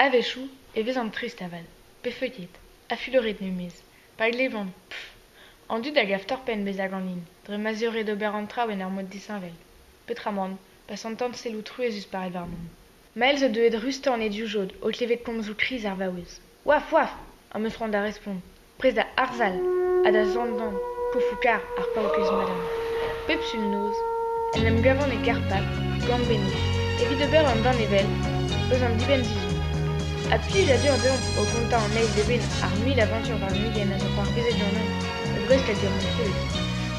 Avechou, et vezan trist aval, pefeuillet, affuloret numiz, paglevant, pff, endu da gav torpen bez aganlin, dre mazioret d'ober an traouen ar mod disinvel, petramant, passant selou truezus paret var mont. Mael zo deuet rustan e diou-jod, o klevet komzou kriz ar vaouez. Waf, waf, am eus da respond, prez da arzal, a da zandan, koufoukar ar paoukez madame. Pep sul noz, en em gavant e karpat, gant beni, evit ober an dan evel, eus an diben zizou. A pij a dur deomp o konta an eil deben ar 1000 aventur war migen a zo c'hoar bezet d'an an, o brest a dir mon freud.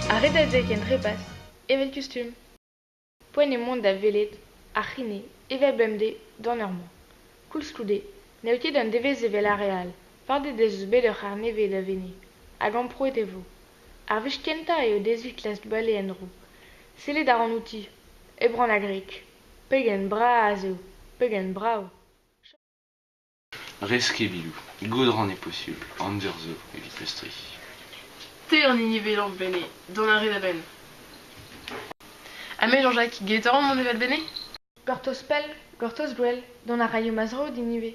A redat zek en trepas, evel kustum. Poen e mont da velet, ar c'hine, evel bemde, d'an ur man. Koulskloude, neoutiet d'an devez evel areal, fardet deus eus bet ur c'har neve da vene, hag an proet e vo. Ar vez kenta eo dezvit last bale en ro. Sellet ar an outi, ebran a grek. Pegen braz eo, pegen brao. Reske bilou, gaudran est possible, an dur zo, evit peustri. Te an inivelant bene, don ar red a ben. Ame Jean-Jacques, guetaran mon evel bene? Gortos pel, gortos gwell, don ar raio mazro d'inive.